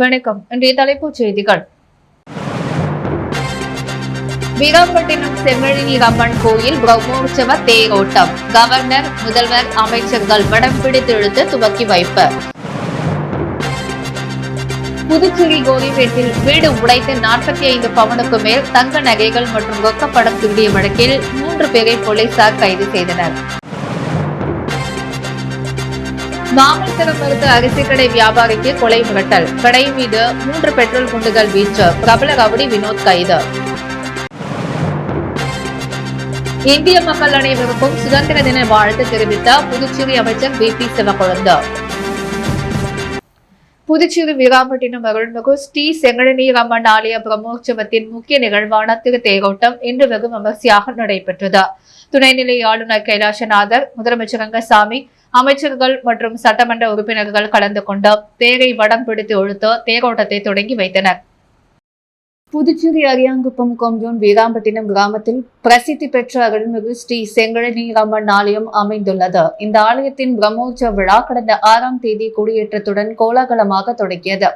வணக்கம். இன்றைய தலைப்புச் செய்திகள். வீராம்பட்டினம் செம்மழி அம்மன் கோயில் பிரம்மோற்சவ தேரோட்டம். கவர்னர், முதல்வர், அமைச்சர்கள் வடம் பிடித்து இழுத்து துவக்கி வைப்பு. புதுச்சேரி கோரிமேட்டில் வீடு உடைத்து 45 பவுனுக்கு மேல் தங்க நகைகள் மற்றும் ரொக்கப்படம் திருடிய வழக்கில் 3 பேரை போலீசார் கைது செய்தனர். மாமல்லபுரம் மருத்து அரிசி கடை வியாபாரிக்கு கொலை மிரட்டல். கடை மீது 3 பெட்ரோல் குண்டுகள் வீச்சு. பிரபல ரவுடி வினோத் கைது. இந்திய மக்கள் அனைவருக்கும் சுதந்திர தின வாழ்த்து தெரிவித்த புதுச்சேரி அமைச்சர் VP சிவக்கொழுந்து. புதுச்சேரி வீராம்பட்டினம் அருள்மிகு ஸ்ரீ செங்கழநீர் அம்மன் ஆலய பிரம்மோற்சவத்தின் முக்கிய நிகழ்வான திருத்தேரோட்டம் இன்று வெகு விமர்சையாக நடைபெற்றது. துணைநிலை ஆளுநர் கைலாசநாதர், முதலமைச்சர் ரங்கசாமி, அமைச்சர்கள் மற்றும் சட்டமன்ற உறுப்பினர்கள் கலந்து கொண்டு தேரை வடம் பிடித்து இழுத்து தேரோட்டத்தை தொடங்கி வைத்தனர். புதுச்சேரி அரியாங்குப்பம் கொம்யூன் வீராம்பட்டினம் கிராமத்தில் பிரசித்தி பெற்ற அருள்மிகு ஸ்ரீ செங்கழநீர் அம்மன் ஆலயம் அமைந்துள்ளது. இந்த ஆலயத்தின் பிரம்மோற்சவ விழா கடந்த 6ஆம் தேதி கொடியேற்றத்துடன் கோலாகலமாக தொடங்கியது.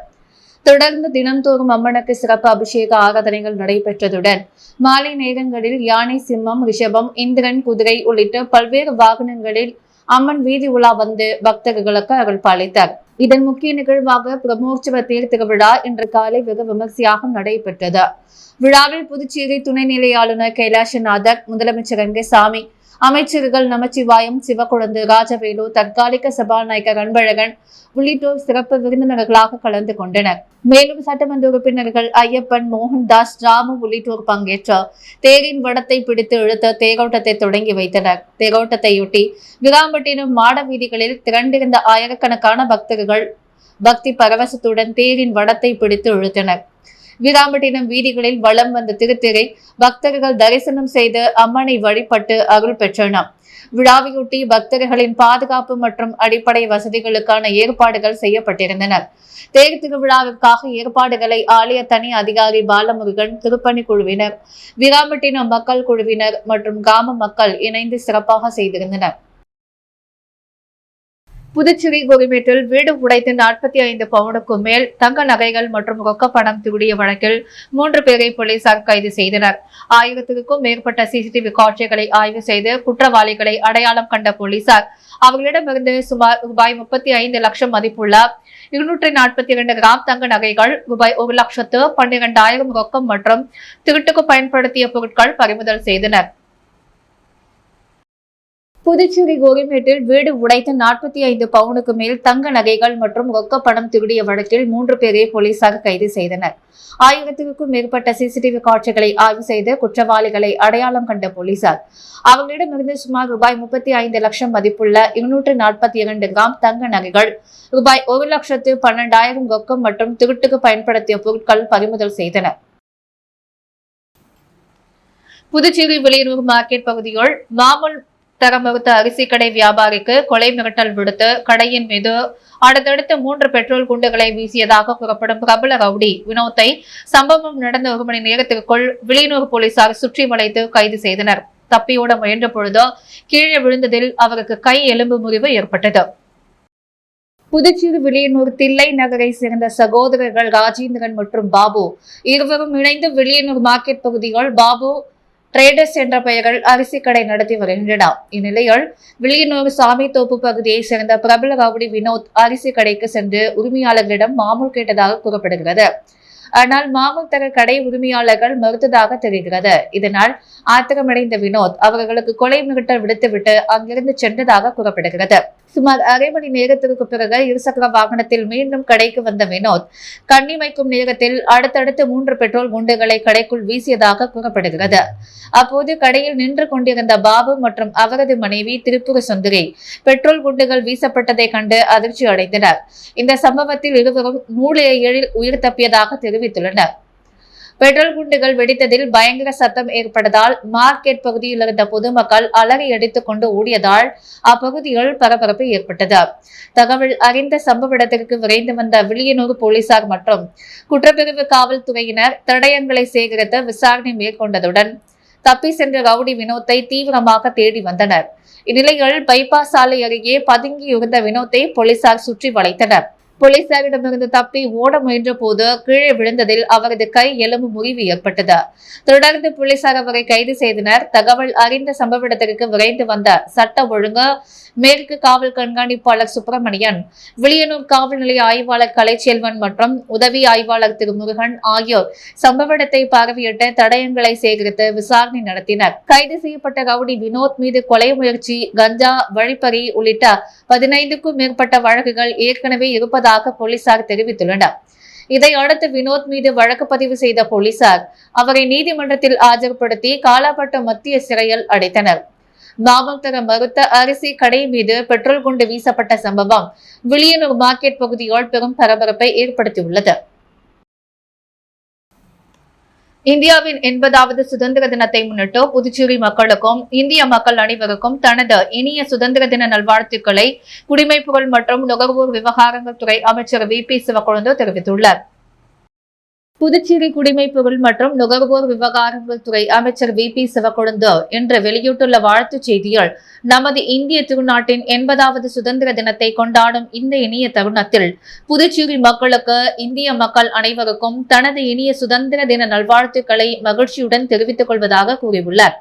தொடர்ந்து தினம்தோறும் அம்மனுக்கு சிறப்பு அபிஷேக ஆராதனைகள் நடைபெற்றதுடன் மாலை நேரங்களில் யானை, சிம்மம், ரிஷபம், இந்திரன், குதிரை உள்ளிட்ட பல்வேறு வாகனங்களில் அம்மன் வீதி உலா வந்து பக்தர்களுக்கு அருள் பாலித்தார். இதன் முக்கிய நிகழ்வாக பிரம்மோற்சவ தேர் திருவிழா இன்று காலை வெகு விமர்சையாக நடைபெற்றது. விழாவில் புதுச்சேரி துணைநிலை ஆளுநர் கைலாசநாதர், முதலமைச்சர் ரங்கசாமி, அமைச்சர்கள் நமச்சிவாயம், சிவக்கொழுந்து, ராஜவேலு, தற்காலிக சபாநாயகர் அன்பழகன் உள்ளிட்டோர் சிறப்பு விருந்தினர்களாக கலந்து கொண்டனர். மேலும் சட்டமன்ற உறுப்பினர்கள் ஐயப்பன், மோகன்தாஸ், ராமு உள்ளிட்டோர் பங்கேற்று தேரின் வடத்தை பிடித்து இழுத்து தேரோட்டத்தை தொடங்கி வைத்தனர். தேரோட்டத்தையொட்டி வீராம்பட்டினம் மாட வீதிகளில் திரண்டிருந்த ஆயிரக்கணக்கான பக்தர்கள் பக்தி பரவசத்துடன் தேரின் வடத்தை பிடித்து இழுத்தனர். வீராம்பட்டினம் வீதிகளில் வலம் வந்த திருத்தேரை பக்தர்கள் தரிசனம் செய்து அம்மனை வழிபட்டு அருள் பெற்றனர். விழாவையொட்டி பக்தர்களின் பாதுகாப்பு மற்றும் அடிப்படை வசதிகளுக்கான ஏற்பாடுகள் செய்யப்பட்டிருந்தன. தேர் திருவிழாவிற்காக ஏற்பாடுகளை ஆலய தனி அதிகாரி பாலமுருகன், திருப்பணி குழுவினர், வீராம்பட்டினம் மக்கள் குழுவினர் மற்றும் கிராம மக்கள் இணைந்து சிறப்பாக செய்திருந்தனர். புதுச்சேரி கோரிமேட்டில் வீடு உடைத்து 45 பவுனுக்கு மேல் தங்க நகைகள் மற்றும் ரொக்கப்பணம் திருடிய வழக்கில் 3 பேரை போலீசார் கைது செய்தனர். 1000க்கும் மேற்பட்ட CCTV காட்சிகளை ஆய்வு செய்து குற்றவாளிகளை அடையாளம் கண்ட போலீசார் அவர்களிடமிருந்து சுமார் ₹35 லட்சம் மதிப்புள்ள 242 கிராம் தங்க நகைகள், ₹1,12,000 ரொக்கம் மற்றும் திருட்டுக்கு பயன்படுத்திய பொருட்கள் பறிமுதல் செய்தனர். புதுச்சேரி கோரிமேட்டில் வீடு உடைத்து 45 பவுனுக்கு மேல் தங்க நகைகள் மற்றும் ரொக்கப்பணம் திருடிய வழக்கில் 3 பேரை போலீசார் கைது செய்தனர். 1000க்கும் மேற்பட்ட CCTV காட்சிகளை ஆய்வு செய்து குற்றவாளிகளை அடையாளம் கண்ட போலீசார் அவர்களிடமிருந்து சுமார் ₹35 லட்சம் மதிப்புள்ள 242 கிராம் தங்க நகைகள், ₹1,12,000 ரொக்கம் மற்றும் திருட்டுக்கு பயன்படுத்திய பொருட்கள் பறிமுதல் செய்தனர். புதுச்சேரி வெளியூர் மார்க்கெட் பகுதியில் மாமூல் தரமறுத்த அரிசி கடை வியாபாரிக்கு கொலை மிரட்டல் விடுத்து கடையின் மீது அடுத்தடுத்து 3 பெட்ரோல் குண்டுகளை வீசியதாக கூறப்படும் பிரபல ரவுடி வினோத்தை சம்பவம் நடந்த 1 மணி நேரத்திற்குள் வெளியூர் போலீசார் சுற்றி வளைத்து கைது செய்தனர். தப்பியோட முயன்ற பொழுது கீழே விழுந்ததில் அவருக்கு கை எலும்பு முறிவு ஏற்பட்டது. புதுச்சேரி வெளியூர் தில்லை நகரை சேர்ந்த சகோதரர்கள் ராஜேந்திரன் மற்றும் பாபு இருவரும் இணைந்து வெளியூர் மார்க்கெட் பகுதிகள் பாபு டிரேடர்ஸ் என்ற பெயரில் அரிசி கடை நடத்தி வருகின்றனர். இந்நிலையில் வெளியூர் சாமி தோப்பு பகுதியை சேர்ந்த பிரபல ரவுடி வினோத் அரிசி கடைக்கு சென்று உரிமையாளர்களிடம் மாமூல் கேட்டதாக கூறப்படுகிறது. ஆனால் மாமூல் தர கடை உரிமையாளர்கள் மறுத்ததாக தெரிகிறது. இதனால் ஆத்திரமடைந்த வினோத் அவர்களுக்கு கொலை மிரட்டல் விடுத்துவிட்டு அங்கிருந்து சென்றதாக கூறப்படுகிறது. சுமார் அரை மணி நேரத்திற்கு பிறகு இருசக்கர வாகனத்தில் மீண்டும் கடைக்கு வந்த வினோத் கண்ணிமைக்கும் நேரத்தில் அடுத்தடுத்து 3 பெட்ரோல் குண்டுகளை கடைக்குள் வீசியதாக கூறப்படுகிறது. அப்போது கடையில் நின்று கொண்டிருந்த பாபு மற்றும் அவரது மனைவி திருப்புர சுந்தரி பெட்ரோல் குண்டுகள் வீசப்பட்டதை கண்டு அதிர்ச்சி அடைந்தனர். இந்த சம்பவத்தில் இருவரும் நூலேயில் உயிர் தப்பியதாக தெரிவித்துள்ளனர். பெட்ரோல் குண்டுகள் வெடித்ததில் பயங்கர சத்தம் ஏற்பட்டதால் மார்க்கெட் பகுதியில் இருந்த பொதுமக்கள் அலறி அடித்துக் கொண்டு ஓடியதால் அப்பகுதியில் பரபரப்பு ஏற்பட்டது. தகவல் அறிந்த சம்பவ இடத்திற்கு விரைந்து வந்த வெளியூர் போலீசார் மற்றும் குற்றப்பிரிவு காவல்துறையினர் தடயங்களை சேகரித்து விசாரணை மேற்கொண்டதுடன் தப்பி சென்ற ரவுடி வினோத்தை தீவிரமாக தேடி வந்தனர். இந்நிலையில் பைபாஸ் சாலை அருகே பதுங்கியிருந்த வினோத்தை போலீசார் சுற்றி வளைத்தனர். போலீசாரிடமிருந்து தப்பி ஓட முயன்ற போது கீழே விழுந்ததில் அவரது கை எலும்பு முறிவு ஏற்பட்டது. தொடர்ந்து போலீசார் அவரை கைது செய்தனர். தகவல் அறிந்த சம்பவ இடத்திற்கு விரைந்து வந்த சட்ட ஒழுங்கு மேற்கு காவல் கண்காணிப்பாளர் சுப்பிரமணியன், வில்லியனூர் காவல் நிலைய ஆய்வாளர் கலைச்செல்வன் மற்றும் உதவி ஆய்வாளர் திருமுருகன் ஆகியோர் சம்பவ இடத்தை பார்வையிட்டு தடயங்களை சேகரித்து விசாரணை நடத்தினர். கைது செய்யப்பட்ட ரவுடி வினோத் மீது கொலை முயற்சி, கஞ்சா, வழிப்பறி உள்ளிட்ட 15க்கும் மேற்பட்ட வழக்குகள் ஏற்கனவே இருப்பதாக போலீசார் தெரிவித்துள்ளனர். இதையடுத்து வினோத் மீது வழக்கு பதிவு செய்த போலீசார் அவரை நீதிமன்றத்தில் ஆஜர்படுத்தி காலாப்பட்டு மத்திய சிறையில் அடைத்தனர். மாமம் தர மறுத்த அரிசி கடை மீது பெட்ரோல் குண்டு வீசப்பட்ட சம்பவம் வில்லியனூர் மார்க்கெட் பகுதியால் பெரும் பரபரப்பை ஏற்படுத்தியுள்ளது. இந்தியாவின் 80வது சுதந்திர தினத்தை முன்னிட்டு புதுச்சேரி மக்களுக்கும் இந்திய மக்கள் அனைவருக்கும் தனது இனிய சுதந்திர தின நல்வாழ்த்துக்களை குடிமைப்புகள் மற்றும் நுகர்வோர் விவகாரங்கள் துறை அமைச்சர் VP சிவக்கொழுந்து தெரிவித்துள்ளார். புதுச்சேரி குடிமைப்புகள் மற்றும் நுகர்வோர் விவகாரங்கள் துறை அமைச்சர் VP சிவக்கொழுந்து இன்று வெளியிட்டுள்ள வாழ்த்துச் செய்தியில், நமது இந்திய திருநாட்டின் 80வது சுதந்திர தினத்தை கொண்டாடும் இந்த இனிய தருணத்தில் புதுச்சேரி மக்களுக்கு இந்திய மக்கள் அனைவருக்கும் தனது இனிய சுதந்திர தின நல்வாழ்த்துக்களை மகிழ்ச்சியுடன் தெரிவித்துக் கொள்வதாக கூறியுள்ளார்.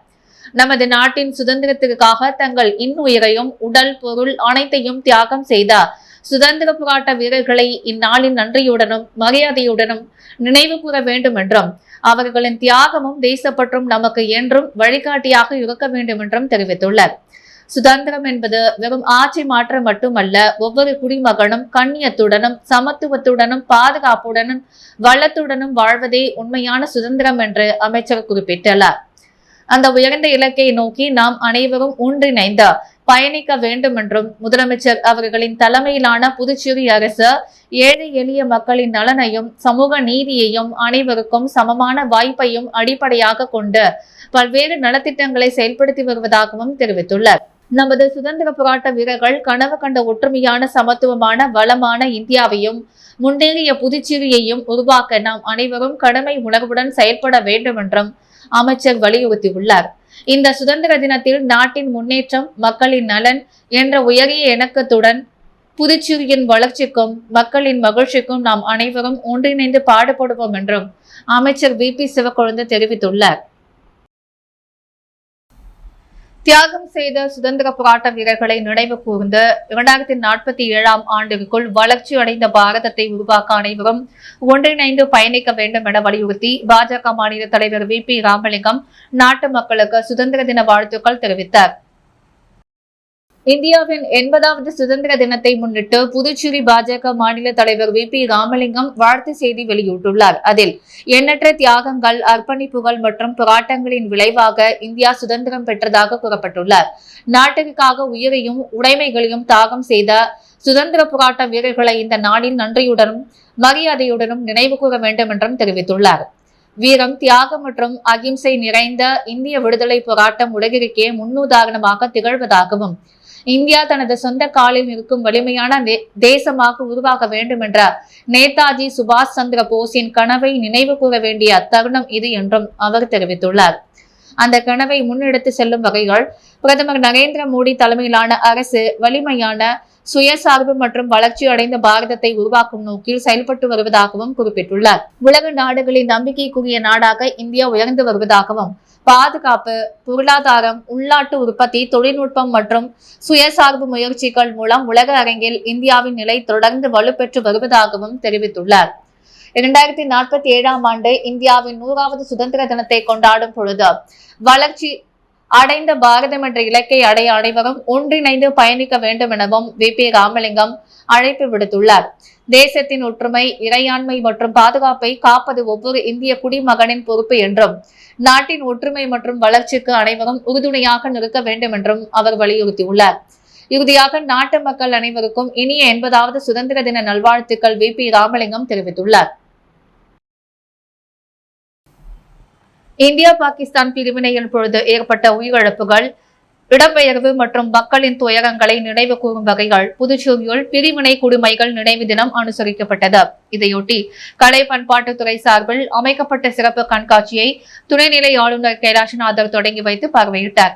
நமது நாட்டின் சுதந்திரத்திற்காக தங்கள் இன்னுயிரையும் உடல் பொருள் அனைத்தையும் தியாகம் செய்த சுதந்திர போராட்ட வீரர்களை இந்நாளின் நன்றியுடனும் மரியாதையுடனும் நினைவு கூற வேண்டும் என்றும் அவர்களின் தியாகமும் தேசப்பற்றும் நமக்கு என்றும் வழிகாட்டியாக இருக்க வேண்டும் என்றும் தெரிவித்துள்ளார். சுதந்திரம் என்பது வெறும் ஆட்சி மாற்றம் மட்டுமல்ல, ஒவ்வொரு குடிமகனும் கண்ணியத்துடனும் சமத்துவத்துடனும் பாதுகாப்புடனும் வளத்துடனும் வாழ்வதே உண்மையான சுதந்திரம் என்று அமைச்சர் குறிப்பிட்டுள்ளார். அந்த உயர்ந்த இலக்கை நோக்கி நாம் அனைவரும் ஒன்றிணைந்து பயணிக்க வேண்டும் என்றும் முதலமைச்சர் அவர்களின் தலைமையிலான புதுச்சேரி அரசு ஏழை எளிய மக்களின் நலனையும் சமூக நீதியையும் அனைவருக்கும் சமமான வாய்ப்பையும் அடிப்படையாக கொண்டு பல்வேறு நலத்திட்டங்களை செயல்படுத்தி வருவதாகவும் தெரிவித்துள்ளார். நமது சுதந்திர போராட்ட வீரர்கள் கனவு கண்ட ஒற்றுமையான சமத்துவமான வளமான இந்தியாவையும் முன்னேறிய புதுச்சேரியையும் உருவாக்க நாம் அனைவரும் கடமை உணர்வுடன் செயல்பட வேண்டும் என்றும் அமைச்சர் வலியுறுத்தியுள்ளார். இந்த சுதந்திர தினத்தில் நாட்டின் முன்னேற்றம், மக்களின் நலன் என்ற உயரிய இணக்கத்துடன் புதுச்சேரியின் வளர்ச்சிக்கும் மக்களின் மகிழ்ச்சிக்கும் நாம் அனைவரும் ஒன்றிணைந்து பாடுபடுவோம் என்றும் அமைச்சர் VP சிவக்கொழுந்து தெரிவித்துள்ளார். தியாகம் செய்த சுதந்திர போராட்ட வீரர்களை நினைவு கூர்ந்து 2047ஆம் ஆண்டிற்குள் வளர்ச்சி அடைந்த பாரதத்தை உருவாக்க அனைவரும் ஒன்றிணைந்து பயணிக்க வேண்டும் என வலியுறுத்தி பாஜக மாநில தலைவர் VP ராமலிங்கம் நாட்டு மக்களுக்கு சுதந்திர தின வாழ்த்துக்கள் தெரிவித்தார். இந்தியாவின் 80வது சுதந்திர தினத்தை முன்னிட்டு புதுச்சேரி பாஜக மாநில தலைவர் VP ராமலிங்கம் வாழ்த்து செய்தி வெளியிட்டுள்ளார். அதில் எண்ணற்ற தியாகங்கள், அர்ப்பணிப்புகள் மற்றும் போராட்டங்களின் விளைவாக இந்தியா சுதந்திரம் பெற்றதாக கூறப்பட்டுள்ளார். நாட்டிற்காக உயிரையும் உடைமைகளையும் தியாகம் செய்த சுதந்திர போராட்ட வீரர்களை இந்த நாளில் நன்றியுடனும் மரியாதையுடனும் நினைவு கூற வேண்டும் என்றும் தெரிவித்துள்ளார். வீரம், தியாகம் மற்றும் அகிம்சை நிறைந்த இந்திய விடுதலை போராட்டம் உலகிற்கே முன்னுதாரணமாக திகழ்வதாகவும் இந்தியா தனது சொந்த காலில் இருக்கும் வலிமையான தேசமாக உருவாக வேண்டும் என்ற நேதாஜி சுபாஷ் சந்திர போஸின் கனவை நினைவு கூற வேண்டிய தருணம் இது என்றும் அவர் தெரிவித்துள்ளார். அந்த கனவை முன்னெடுத்து செல்லும் வகைகள் பிரதமர் நரேந்திர மோடி தலைமையிலான அரசு வலிமையான சுயசார்பு மற்றும் வளர்ச்சி அடைந்த பாரதத்தை உருவாக்கும் நோக்கில் செயல்பட்டு வருவதாகவும் குறிப்பிட்டுள்ளார். உலக நாடுகளின் நம்பிக்கைக்குரிய நாடாக இந்தியா உயர்ந்து வருவதாகவும் பாதுகாப்பு, பொருளாதாரம், உள்நாட்டு உற்பத்தி, தொழில்நுட்பம் மற்றும் சுயசார்பு முயற்சிகள் மூலம் உலக அரங்கில் இந்தியாவின் நிலை தொடர்ந்து வலுப்பெற்று வருவதாகவும் தெரிவித்துள்ளார். 2047ஆம் ஆண்டு இந்தியாவின் 100வது சுதந்திர தினத்தை கொண்டாடும் பொழுது வளர்ச்சி அடைந்த பாரதம் என்ற இலக்கை அடைய அனைவரும் ஒன்றிணைந்து பயணிக்க வேண்டும் எனவும் VP ராமலிங்கம் அழைப்பு விடுத்துள்ளார். தேசத்தின் ஒற்றுமை, இறையாண்மை மற்றும் பாதுகாப்பை காப்பது ஒவ்வொரு இந்திய குடிமகனின் பொறுப்பு என்றும் நாட்டின் ஒற்றுமை மற்றும் வளர்ச்சிக்கு அனைவரும் உறுதுணையாக நிற்க வேண்டும் என்றும் அவர் வலியுறுத்தியுள்ளார். இறுதியாக நாட்டு மக்கள் அனைவருக்கும் இனிய 80வது சுதந்திர தின நல்வாழ்த்துக்கள் VP ராமலிங்கம் தெரிவித்துள்ளார். இந்தியா பாகிஸ்தான் பிரிவினையின் பொழுது ஏற்பட்ட உயிரிழப்புகள், இடம்பெயர்வு மற்றும் மக்களின் துயரங்களை நினைவு கூறும் வகைகள் புதுச்சேரியில் பிரிவினை குடிமைகள் நினைவு தினம் அனுசரிக்கப்பட்டது. இதையொட்டி கலை பண்பாட்டுத்துறை சார்பில் அமைக்கப்பட்ட சிறப்பு கண்காட்சியை துணைநிலை ஆளுநர் கைலாசநாதர் தொடங்கி வைத்து பார்வையிட்டார்.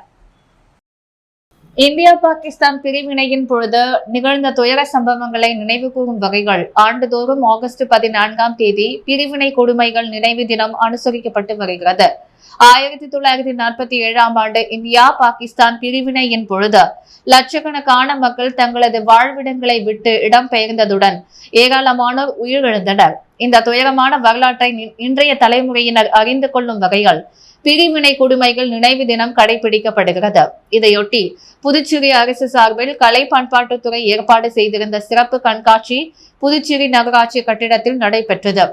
இந்தியா பாகிஸ்தான் பிரிவினையின் பொழுது நிகழ்ந்த துயர சம்பவங்களை நினைவு கூறும் வகைகள் ஆண்டுதோறும் ஆகஸ்ட் 14ஆம் தேதி பிரிவினை கொடுமைகள் நினைவு தினம் அனுசரிக்கப்பட்டு வருகிறது. 1947ஆம் ஆண்டு இந்தியா பாகிஸ்தான் பிரிவினையின் பொழுது லட்சக்கணக்கான மக்கள் தங்களது வாழ்விடங்களை விட்டு இடம்பெயர்ந்ததுடன் ஏராளமானோர் உயிரிழந்தனர். இந்த துயரமான வரலாற்றை இன்றைய தலைமுறையினர் அறிந்து கொள்ளும் வகைகள் பிரிவினை கொடுமைகள் நினைவு தினம் கடைபிடிக்கப்படுகிறது. இதையொட்டி புதுச்சேரி அரசு சார்பில் கலை பண்பாட்டுத்துறை ஏற்பாடு செய்திருந்த சிறப்பு கண்காட்சி புதுச்சேரி நகராட்சி கட்டிடத்தில் நடைபெற்றது.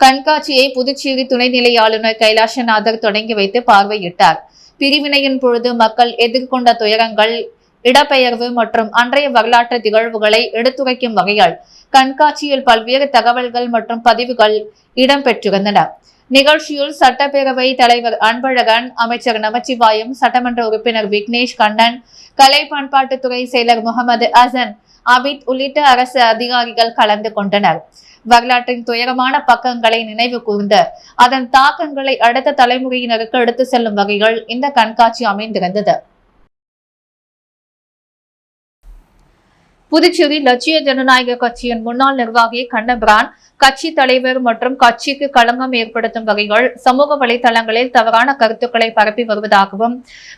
கண்காட்சியை புதுச்சேரி துணைநிலை ஆளுநர் கைலாசநாதர் தொடங்கி வைத்து பார்வையிட்டார். பிரிவினையின் பொழுது மக்கள் எதிர்கொண்ட துயரங்கள், இடப்பெயர்வு மற்றும் அன்றைய வரலாற்று நிகழ்வுகளை எடுத்துரைக்கும் வகையில் கண்காட்சியில் பல்வேறு தகவல்கள் மற்றும் பதிவுகள் இடம்பெற்றிருந்தன. நிகழ்ச்சியில் சட்டப்பேரவை தலைவர் அன்பழகன், அமைச்சர் நமச்சிவாயம், சட்டமன்ற உறுப்பினர் விக்னேஷ் கண்ணன், கலை பண்பாட்டுத்துறை செயலர் முகமது ஹசன் அபித் உள்ளிட்ட அரசு அதிகாரிகள் கலந்து கொண்டனர். வரலாற்றின் துயரமான பக்கங்களை நினைவு கூர்ந்து அதன் தாக்கங்களை அடுத்த தலைமுறையினருக்கு எடுத்து செல்லும் வகைகள் இந்த கண்காட்சி அமைந்திருந்தது. புதுச்சேரி லட்சிய ஜனநாயக கட்சியின் முன்னாள் நிர்வாகி கண்ணபிரான், கட்சி தலைவர் மற்றும் கட்சிக்கு களங்கம் ஏற்படுத்தும் வகைகள் சமூக வலைதளங்களில் தவறான கருத்துக்களை பரப்பி வருவதாகவும்,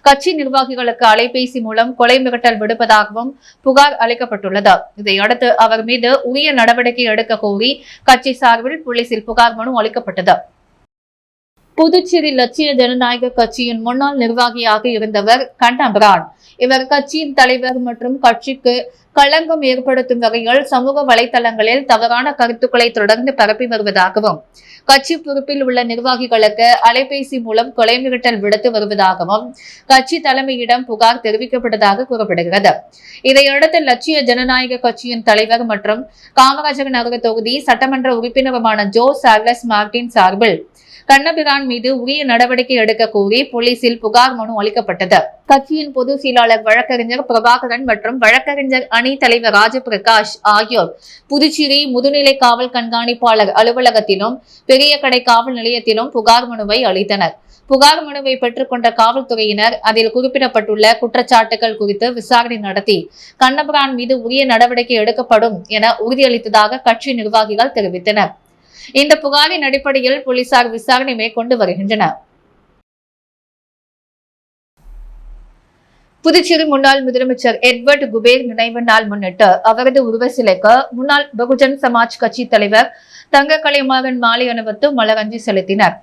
கட்சி நிர்வாகிகளுக்கு அலைபேசி மூலம் கொலை மிரட்டல் விடுப்பதாகவும் புகார் அளிக்கப்பட்டுள்ளது. இதையடுத்து அவர் மீது உரிய நடவடிக்கை எடுக்க கோரி கட்சி சார்பில் போலீசில் புகார் மனு அளிக்கப்பட்டது. புதுச்சேரி லட்சிய ஜனநாயக கட்சியின் முன்னாள் நிர்வாகியாக இருந்தவர் கண்ணபிரான். இவர் கட்சியின் தலைவர் மற்றும் கட்சிக்கு களங்கம் ஏற்படுத்தும் வகையில் சமூக வலைதளங்களில் தவறான கருத்துக்களை தொடர்ந்து பரப்பி வருவதாகவும், கட்சி பொறுப்பில் உள்ள நிர்வாகிகளுக்கு அலைபேசி மூலம் கொலை மிரட்டல் விடுத்து வருவதாகவும் கட்சி தலைமையிடம் புகார் தெரிவிக்கப்பட்டதாக கூறப்படுகிறது. இதையடுத்து லட்சிய ஜனநாயக கட்சியின் தலைவர் மற்றும் காமராஜர் நகர தொகுதி சட்டமன்ற உறுப்பினருமான ஜோ சார்லஸ் மார்டின் சார்பில் கண்ணபிரான் மீது உரிய நடவடிக்கை எடுக்க கோரி போலீசில் புகார் மனு அளிக்கப்பட்டது. கட்சியின் பொதுச் செயலாளர் வழக்கறிஞர் பிரபாகரன் மற்றும் வழக்கறிஞர் அணி தலைவர் ராஜபிரகாஷ் ஆகியோர் புதுச்சேரி முதுநிலை காவல் கண்காணிப்பாளர் அலுவலகத்திலும் பெரிய கடை காவல் நிலையத்திலும் புகார் மனுவை அளித்தனர். புகார் மனுவை பெற்றுக் கொண்ட காவல்துறையினர் அதில் குறிப்பிடப்பட்டுள்ள குற்றச்சாட்டுகள் குறித்து விசாரணை நடத்தி கண்ணபிரான் மீது உரிய நடவடிக்கை எடுக்கப்படும் என உறுதியளித்ததாக கட்சி நிர்வாகிகள் தெரிவித்தனர். இந்த புகாரின் அடிப்படையில் போலீசார் விசாரணை மேற்கொண்டு வருகின்றனர். புதுச்சேரி முன்னாள் முதலமைச்சர் எட்வர்ட் குபேர் நினைவு நாள் முன்னிட்டு அவரது உருவ சிலைக்கு முன்னாள் பகுஜன் சமாஜ் கட்சி தலைவர் தங்க கலைமகன் மாலை அணிவித்து மலரஞ்சலி செலுத்தினர்.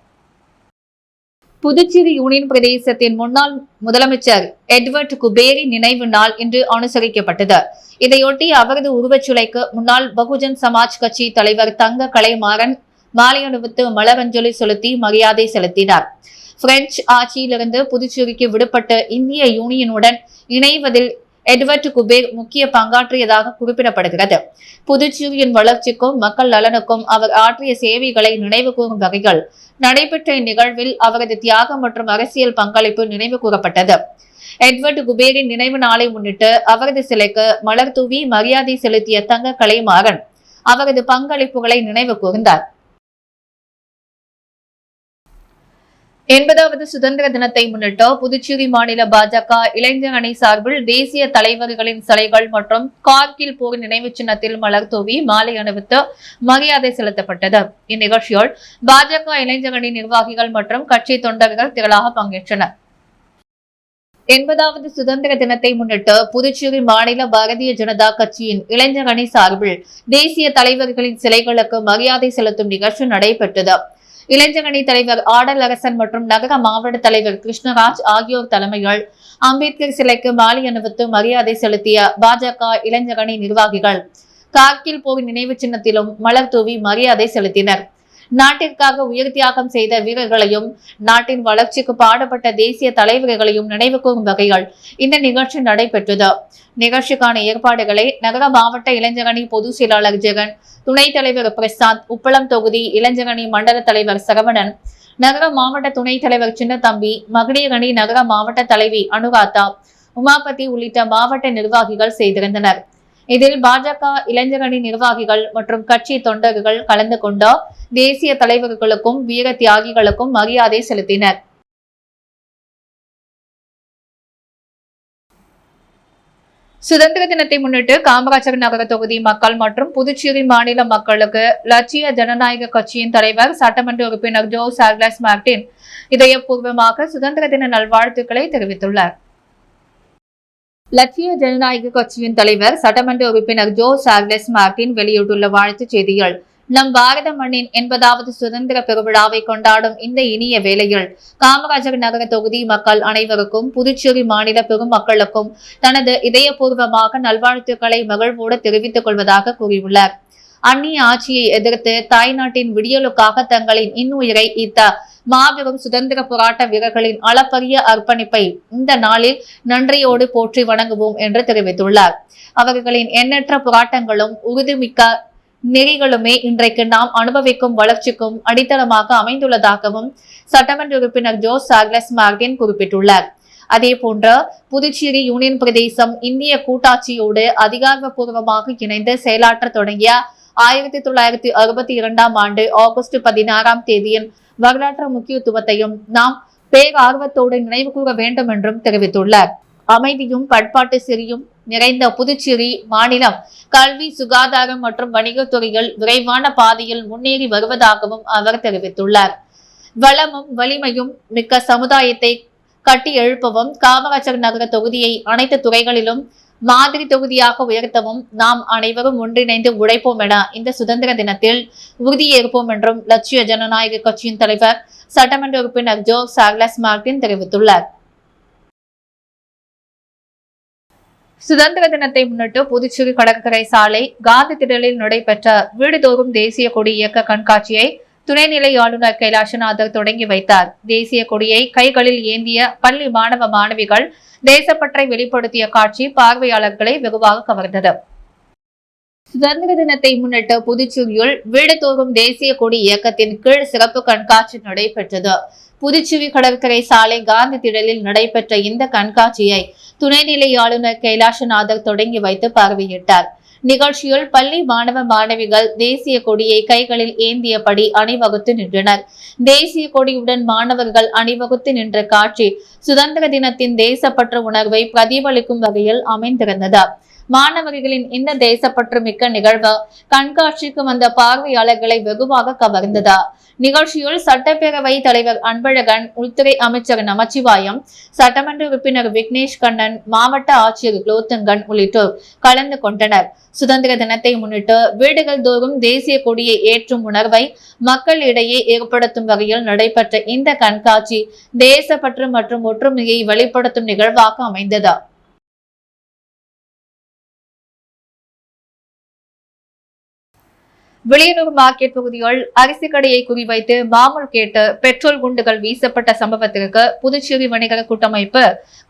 புதுச்சேரி யூனியன் பிரதேசத்தின் முன்னாள் முதலமைச்சர் எட்வர்ட் குபேரின் நினைவு நாள் இன்று அனுசரிக்கப்பட்டது. இதையொட்டி அவரது உருவச்சிலைக்கு முன்னாள் பகுஜன் சமாஜ் கட்சி தலைவர் தங்க கலைமாறன் மாலை அணிவித்து மலரஞ்சலி செலுத்தி மரியாதை செலுத்தினார். பிரெஞ்சு ஆட்சியிலிருந்து புதுச்சேரிக்கு விடுபட்டு இந்திய யூனியனுடன் இணைவதில் எட்வர்ட் குபேர் முக்கிய பங்காற்றியதாக குறிப்பிடப்படுகிறது. புதுச்சேரியின் வளர்ச்சிக்கும் மக்கள் நலனுக்கும் அவர் ஆற்றிய சேவைகளை நினைவு கூறும் வகையில் நடைபெற்ற இந்நிகழ்வில் அவரது தியாகம் மற்றும் அரசியல் பங்களிப்பு நினைவு கூறப்பட்டது. எட்வர்ட் குபேரின் நினைவு நாளை முன்னிட்டு அவரது சிலைக்கு மலர் தூவி மரியாதை செலுத்திய தங்க கலைமாறன் அவரது பங்களிப்புகளை நினைவு கூர்ந்தார். 80வது சுதந்திர தினத்தை முன்னிட்டு புதுச்சேரி மாநில பாஜக இளைஞர் அணி சார்பில் தேசிய தலைவர்களின் சிலைகள் மற்றும் கார்கில் போர் நினைவு சின்னத்தில் மலர் தூவி மாலை அணிவித்து மரியாதை செலுத்தப்பட்டது. இந்நிகழ்ச்சியில் பாஜக இளைஞர் அணி நிர்வாகிகள் மற்றும் கட்சி தொண்டர்கள் திரளாக பங்கேற்றனர். 80வது சுதந்திர தினத்தை முன்னிட்டு புதுச்சேரி மாநில பாரதிய ஜனதா கட்சியின் இளைஞர் அணி சார்பில் தேசிய தலைவர்களின் சிலைகளுக்கு மரியாதை செலுத்தும் நிகழ்ச்சி நடைபெற்றது. இளைஞர் அணி தலைவர் ஆடல் அரசன் மற்றும் நகர மாவட்ட தலைவர் கிருஷ்ணராஜ் ஆகியோர் தலைமையில் அம்பேத்கர் சிலைக்கு மாலை அணிவித்து மரியாதை செலுத்திய பாஜக இளைஞர் அணி நிர்வாகிகள் கார்கில் போர் நினைவு சின்னத்திலும் மலர் தூவி மரியாதை செலுத்தினர். நாட்டிற்காக உயிர் தியாகம் செய்த வீரர்களையும் நாட்டின் வளர்ச்சிக்கு பாடுபட்ட தேசிய தலைவர்களையும் நினைவு கூறும் வகையில் இந்த நிகழ்ச்சி நடைபெற்றது. நிகழ்ச்சிக்கான ஏற்பாடுகளை நகர மாவட்ட இளைஞர் அணி பொதுச் செயலாளர் ஜெகன், துணைத் தலைவர் பிரசாந்த், உப்பளம் தொகுதி இளைஞர் அணி மண்டல தலைவர் சரவணன், நகர மாவட்ட துணைத் தலைவர் சின்னத்தம்பி, மகளிர் அணி நகர மாவட்ட தலைவி அனுராதா, உமாபதி உள்ளிட்ட மாவட்ட நிர்வாகிகள் செய்திருந்தனர். இதில் பாஜக இளைஞர் அணி நிர்வாகிகள் மற்றும் கட்சி தொண்டர்கள் கலந்து கொண்டு தேசிய தலைவர்களுக்கும் வீர தியாகிகளுக்கும் மரியாதை செலுத்தினர். சுதந்திர தினத்தை முன்னிட்டு காமராஜர் நகர தொகுதி மக்கள் மற்றும் புதுச்சேரி மாநில மக்களுக்கு லட்சிய ஜனநாயக கட்சியின் தலைவர் சட்டமன்ற உறுப்பினர் ஜோ சார்லஸ் மார்டின் இதயபூர்வமாக சுதந்திர தின நல்வாழ்த்துக்களை தெரிவித்துள்ளார். லட்சிய ஜனநாயக கட்சியின் தலைவர் சட்டமன்ற உறுப்பினர் ஜோ சார்லஸ் மார்டின் வெளியிட்டுள்ள வாழ்த்துச் செய்தியில், நம் பாரத மண்ணின் 80வது சுதந்திர பெருவிழாவை கொண்டாடும் இந்த இனிய வேளையில் காமராஜர் நகர தொகுதி மக்கள் அனைவருக்கும் புதுச்சேரி மாநில பெருமக்களுக்கும் தனது இதயபூர்வமாக நல்வாழ்த்துக்களை மகிழ்வோடு தெரிவித்துக் கொள்வதாக கூறியுள்ளார். அந்நிய ஆட்சியை எதிர்த்து தாய்நாட்டின் விடியலுக்காக தங்களின் இன்னுயிரை ஈத்த மாபெரும் சுதந்திர போராட்ட வீரர்களின் அளப்பரிய அர்ப்பணிப்பை இந்த நாளில் நன்றியோடு போற்றி வணங்குவோம் என்று தெரிவித்துள்ளார். அவர்களின் எண்ணற்ற போராட்டங்களும் உறுதிமிக்க நெறிகளுமே இன்றைக்கு நாம் அனுபவிக்கும் வளர்ச்சிக்கும் அடித்தளமாக அமைந்துள்ளதாகவும் சட்டமன்ற உறுப்பினர் ஜோ சார்லஸ் மார்டின் குறிப்பிட்டுள்ளார். அதேபோன்று புதுச்சேரி யூனியன் பிரதேசம் இந்திய கூட்டாட்சியோடு அதிகாரப்பூர்வமாக இணைந்து செயலாற்ற தொடங்கிய 1962ஆம் ஆண்டு ஆகஸ்ட் 16ஆம் தேதியின் வரலாற்று முக்கியத்துவத்தையும் நாம் பேரார்வத்தோடு நினைவு கூற வேண்டும் என்றும் தெரிவித்துள்ளார். அமைதியும் பண்பாட்டு சிறியும் நிறைந்த புதுச்சேரி மாநிலம் கல்வி, சுகாதாரம் மற்றும் வணிகத்துறையில் விரைவான பாதையில் முன்னேறி வருவதாகவும் அவர் தெரிவித்துள்ளார். வளமும் வலிமையும் மிக்க சமுதாயத்தை கட்டி எழுப்பவும் காமராஜர் நகர தொகுதியை அனைத்து துறைகளிலும் மாதிரி தொகுதியாக உயர்த்தவும் நாம் அனைவரும் ஒன்றிணைந்து உழைப்போம் என இந்த சுதந்திர தினத்தில் உறுதியேற்போம் என்றும் லட்சிய ஜனநாயக கட்சியின் தலைவர் சட்டமன்ற உறுப்பினர் ஜோ சார்லஸ் மார்டின் தெரிவித்துள்ளார். சுதந்திர தினத்தை முன்னிட்டு புதுச்சேரி கடற்கரை சாலை காந்தி திடலில் நடைபெற்ற வீடுதோறும் தேசிய கொடி இயக்க கண்காட்சியை துணைநிலை ஆளுநர் கைலாசநாதர் தொடங்கி வைத்தார். தேசிய கொடியை கைகளில் ஏந்திய பள்ளி மாணவ மாணவிகள் தேசப்பற்றை வெளிப்படுத்திய காட்சி பார்வையாளர்களை வெகுவாக கவர்ந்தது. சுதந்திர தினத்தை முன்னிட்டு புதுச்சேரியில் வீடுதோறும் தேசிய கொடி இயக்கத்தின் கீழ் சிறப்பு கண்காட்சி நடைபெற்றது. புதுச்சேரி கடற்கரை சாலை காந்தி திடலில் நடைபெற்ற இந்த கண்காட்சியை துணைநிலை ஆளுநர் கைலாசநாதர் தொடங்கி வைத்து பார்வையிட்டார். நிகழ்ச்சியில் பள்ளி மாணவ மாணவிகள் தேசிய கொடியை கைகளில் ஏந்தியபடி அணிவகுத்து நின்றனர். தேசிய கொடியுடன் மாணவர்கள் அணிவகுத்து நின்ற காட்சி சுதந்திர தினத்தின் தேசப்பற்று உணர்வை பிரதிபலிக்கும் வகையில் அமைந்திருந்தது. மாணவர்களின் இந்த தேசப்பற்று மிக்க நிகழ்வு கண்காட்சிக்கு வந்த பார்வையாளர்களை வெகுவாக கவர்ந்தது. நிகழ்ச்சியில் சட்டப்பேரவை தலைவர் அன்பழகன், உள்துறை அமைச்சர் நமச்சிவாயம், சட்டமன்ற உறுப்பினர் விக்னேஷ் கண்ணன், மாவட்ட ஆட்சியர் குலோத்துங்கன் உள்ளிட்டோர் கலந்து கொண்டனர். சுதந்திர தினத்தை முன்னிட்டு வீடுகள் தோறும் தேசிய கொடியை ஏற்றும் உணர்வை மக்களிடையே ஏற்படுத்தும் வகையில் நடைபெற்ற இந்த கண்காட்சி தேசப்பற்று மற்றும் ஒற்றுமையை வெளிப்படுத்தும் நிகழ்வாக அமைந்தது. விளியனூர் மார்க்கெட் பகுதியில் அரிசி கடையை குறிவைத்து மாமூல் கேட்டு பெட்ரோல் குண்டுகள் வீசப்பட்ட சம்பவத்திற்கு புதுச்சேரி வணிகர் கூட்டமைப்பு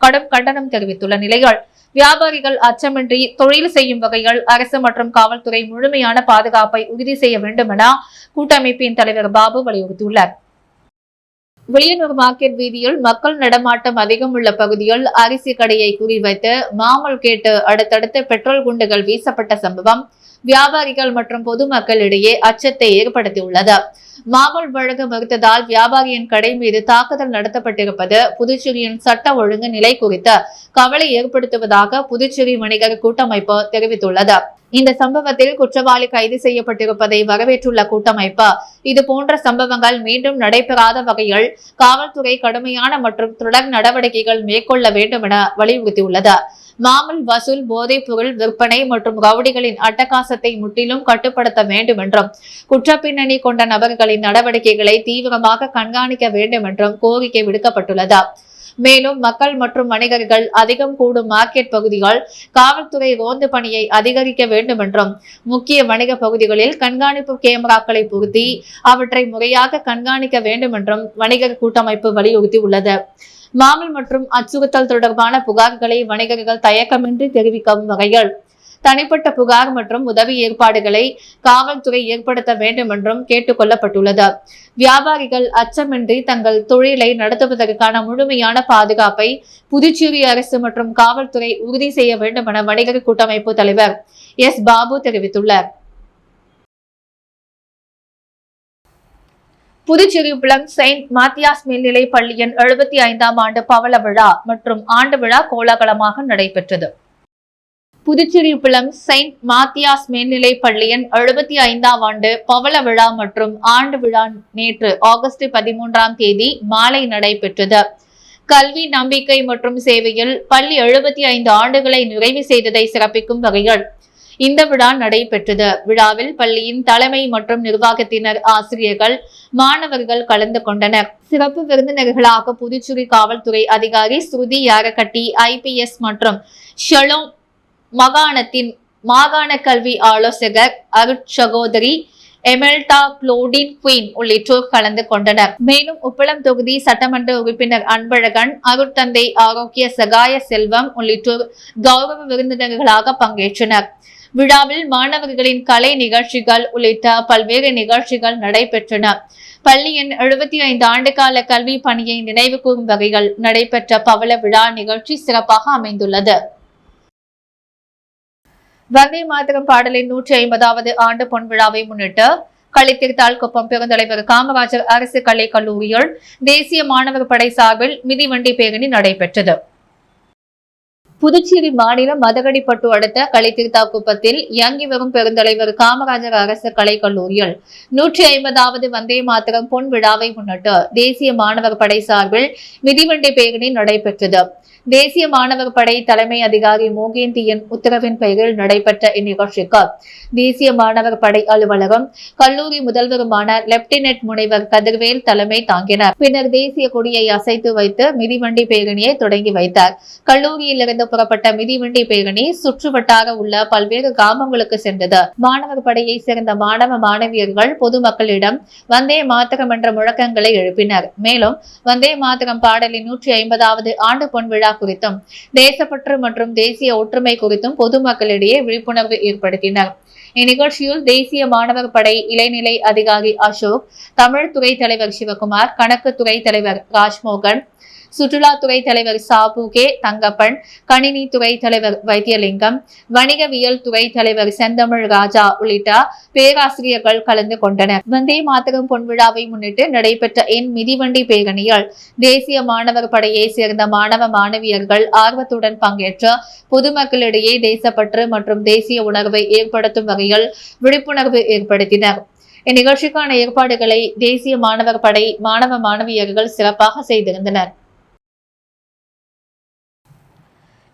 கடும் கண்டனம் தெரிவித்துள்ள நிலையில் வியாபாரிகள் அச்சமின்றி தொழில் செய்யும் வகையில் அரசு மற்றும் காவல்துறை முழுமையான பாதுகாப்பை உறுதி செய்ய வேண்டும் என கூட்டமைப்பின் தலைவர் பாபு வலியுறுத்தியுள்ளார். விளியனூர் மார்க்கெட் வீதியில் மக்கள் நடமாட்டம் அதிகம் உள்ள பகுதியில் அரிசி கடையை குறிவைத்து மாமூல் கேட்டு அடுத்தடுத்து பெட்ரோல் குண்டுகள் வீசப்பட்ட சம்பவம் வியாபாரிகள் மற்றும் பொதுமக்களிடையே அச்சத்தை ஏற்படுத்தியுள்ளது. மாமூல் வழங்க மறுத்ததால் வியாபாரியின் கடை மீது தாக்குதல் நடத்தப்பட்டிருப்பது புதுச்சேரியின் சட்ட ஒழுங்கு நிலை குறித்து கவலை ஏற்படுத்துவதாக புதுச்சேரி வணிகர் கூட்டமைப்பு தெரிவித்துள்ளது. இந்த சம்பவத்தில் குற்றவாளி கைது செய்யப்பட்டிருப்பதை வரவேற்றுள்ள கூட்டமைப்பு இது போன்ற சம்பவங்கள் மீண்டும் நடைபெறாத வகையில் காவல்துறை கடுமையான மற்றும் தொடர் நடவடிக்கைகள் மேற்கொள்ள வேண்டும் என வலியுறுத்தியுள்ளது. மாமூல் வசூல், போதைப் பொருள் விற்பனை மற்றும் ரவுடிகளின் அட்டகாசத்தை முற்றிலும் கட்டுப்படுத்த வேண்டும் என்றும் குற்றப்பின்னணி கொண்ட நபர்களின் நடவடிக்கைகளை தீவிரமாக கண்காணிக்க வேண்டும் என்றும் கோரிக்கை விடுக்கப்பட்டுள்ளது. மேலும் மக்கள் மற்றும் வணிகர்கள் அதிகம் கூடும் மார்க்கெட் பகுதிகள் காவல்துறை ரோந்து பணியை அதிகரிக்க வேண்டும் என்றும் முக்கிய வணிக பகுதிகளில் கண்காணிப்பு கேமராக்களை பொருத்தி அவற்றை முறையாக கண்காணிக்க வேண்டும் என்றும் வணிகர் கூட்டமைப்பு வலியுறுத்தி உள்ளது. மாமூல் மற்றும் அச்சுறுத்தல் தொடர்பான புகார்களை வணிகர்கள் தயக்கமின்றி தெரிவிக்கும் வகையில் தனிப்பட்ட புகார் மற்றும் உதவி ஏற்பாடுகளை காவல்துறை ஏற்படுத்த வேண்டும் என்றும் கேட்டுக் கொள்ளப்பட்டுள்ளது. வியாபாரிகள் அச்சமின்றி தங்கள் தொழிலை நடத்துவதற்கான முழுமையான பாதுகாப்பை புதுச்சேரி அரசு மற்றும் காவல்துறை உறுதி செய்ய வேண்டும் என வணிகர் கூட்டமைப்பு தலைவர் எஸ் பாபு தெரிவித்துள்ளார். புதுச்சேரி பிளம் செயின்ட் மாத்தியாஸ் மேல்நிலை பள்ளியின் 75ஆம் ஆண்டு பவள விழா மற்றும் ஆண்டு விழா கோலாகலமாக நடைபெற்றது. புதுச்சேரி உப்பளம் செயின்ட் மாத்தியாஸ் மேல்நிலைப் பள்ளியின் 75ஆம் ஆண்டு பவள விழா மற்றும் ஆண்டு விழா நேற்று ஆகஸ்ட் 13ஆம் தேதி மாலை நடைபெற்றது. கல்வி, நம்பிக்கை மற்றும் சேவையில் பள்ளி 75 ஆண்டுகளை நிறைவு செய்ததை சிறப்பிக்கும் வகையில் இந்த விழா நடைபெற்றது. விழாவில் பள்ளியின் தலைமை மற்றும் நிர்வாகத்தினர், ஆசிரியர்கள், மாணவர்கள் கலந்து கொண்டனர். சிறப்பு விருந்தினர்களாக புதுச்சேரி காவல்துறை அதிகாரி ஸ்ருதி யாரகட்டி, IPS மற்றும் ஷலோம் மாகாண கல்வி ஆலோசகர் அருட்சகோதரி எமெல்டா குளோடின் குயின் உள்ளிட்டோர் கலந்து கொண்டனர். மேலும் உப்பளம் தொகுதி சட்டமன்ற உறுப்பினர் அன்பழகன், அருட்தந்தை ஆரோக்கிய சகாய செல்வம் உள்ளிட்டோர் கௌரவ விருந்தினர்களாக பங்கேற்றனர். விழாவில் மாணவர்களின் கலை நிகழ்ச்சிகள் உள்ளிட்ட பல்வேறு நிகழ்ச்சிகள் நடைபெற்றன. பள்ளியின் 75 ஆண்டுகால கல்வி பணியை நினைவு கூறும் வகையில் நடைபெற்ற பவள விழா நிகழ்ச்சி சிறப்பாக அமைந்துள்ளது. வந்தே மாதரம் பாடலின் 150வது ஆண்டு பொன்விழாவை முன்னிட்டு களித்திருத்தால் குப்பம் பெருந்தலைவர் காமராஜர் அரசு கலைக் கல்லூரியில் தேசிய மாணவர் படை சார்பில் மிதிவண்டி பேரணி நடைபெற்றது. புதுச்சேரி மாநிலம் மதகடிப்பட்டு அடுத்த களித்திருத்தாக்குப்பத்தில் இயங்கி வரும் பெருந்தலைவர் காமராஜர் அரசு கலைக் கல்லூரியில் 150வது வந்தே மாதரம் பொன் விழாவை முன்னிட்டு தேசிய மாணவர் படை சார்பில் மிதிவண்டி பேரணி நடைபெற்றது. தேசிய மாணவர் படை தலைமை அதிகாரி மோகேந்தியன் உத்தரவின் பெயரில் நடைபெற்ற இந்நிகழ்ச்சிக்கு தேசிய மாணவர் படை அலுவலகம், கல்லூரி முதல்வருமான லெப்டினன்ட் முனைவர் கதிர்வேல் தலைமை தாங்கினார். பின்னர் தேசிய கொடியை அசைத்து வைத்து மிதிவண்டி பேரணியை தொடங்கி வைத்தார். கல்லூரியிலிருந்து புறப்பட்ட மிதிவண்டி பேரணி சுற்றுவட்டார உள்ள பல்வேறு கிராமங்களுக்கு சென்றது. மாணவர் படையை சேர்ந்த மாணவ மாணவியர்கள் பொதுமக்களிடம் வந்தே மாதரம் என்ற முழக்கங்களை எழுப்பினர். மேலும் வந்தே மாதரம் பாடலின் 150வது ஆண்டு பொன் விழா குறித்தும் தேசப்பற்று மற்றும் தேசிய ஒற்றுமை குறித்தும் பொதுமக்களிடையே விழிப்புணர்வு ஏற்படுத்தினர். இந்நிகழ்ச்சியில் தேசிய மாணவர் படை இளைநிலை அதிகாரி அசோக், தமிழ் துறை தலைவர் சிவகுமார், கணக்கு துறை தலைவர் ராஜ்மோகன், சுற்றுலாத்துறை தலைவர் சாபுகே தங்கப்பன், கணினி துறை தலைவர் வைத்தியலிங்கம், வணிகவியல் துறை தலைவர் செந்தமிழ் ராஜா உள்ளிட்ட பேராசிரியர்கள் கலந்து கொண்டனர். வந்தே மாதரம் பொன்விழாவை முன்னிட்டு நடைபெற்ற மிதிவண்டி பேரணியில் தேசிய மாணவர் படையை சேர்ந்த மாணவ மாணவியர்கள் ஆர்வத்துடன் பங்கேற்று பொதுமக்களிடையே தேசப்பற்று மற்றும் தேசிய உணர்வை ஏற்படுத்தும் வகையில் விழிப்புணர்வு ஏற்படுத்தினர். இந்நிகழ்ச்சிக்கான ஏற்பாடுகளை தேசிய மாணவர் படை மாணவ மாணவியர்கள் சிறப்பாக செய்திருந்தனர்.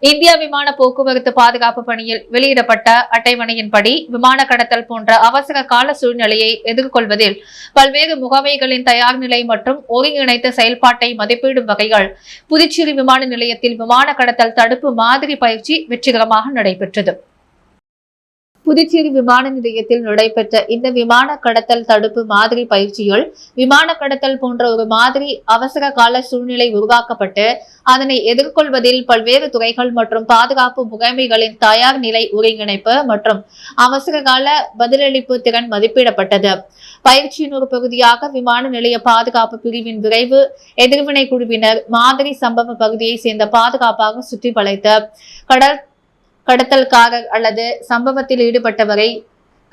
இந்திய விமான போக்குவரத்து பாதுகாப்பு பணியில் வெளியிடப்பட்ட அட்டவணையின்படி விமான கடத்தல் போன்ற அவசர கால சூழ்நிலையை எதிர்கொள்வதில் பல்வேறு முகமைகளின் தயார் நிலை மற்றும் ஒருங்கிணைத்த செயல்பாட்டை மதிப்பிடும் வகையில் புதுச்சேரி விமான நிலையத்தில் விமான கடத்தல் தடுப்பு மாதிரி பயிற்சி வெற்றிகரமாக நடைபெற்றது. புதுச்சேரி விமான நிலையத்தில் நடைபெற்ற இந்த விமான கடத்தல் தடுப்பு மாதிரி பயிற்சியில் விமான கடத்தல் போன்ற ஒரு மாதிரி அவசர கால சூழ்நிலை உருவாக்கப்பட்டு அதனை எதிர்கொள்வதில் பல்வேறு துறைகள் மற்றும் பாதுகாப்பு முகமைகளின் தயார் நிலை ஒருங்கிணைப்பு மற்றும் அவசர கால பதிலளிப்பு திறன் மதிப்பிடப்பட்டது. பயிற்சியின் ஒரு பகுதியாக விமான நிலைய பாதுகாப்பு பிரிவின் விரைவு எதிர்வினை குழுவினர் மாதிரி சம்பவ பகுதியை சேர்ந்த பாதுகாப்பாக சுற்றி வளைத்து கடத்தல்காரர் அல்லது சம்பவத்தில் ஈடுபட்டவரை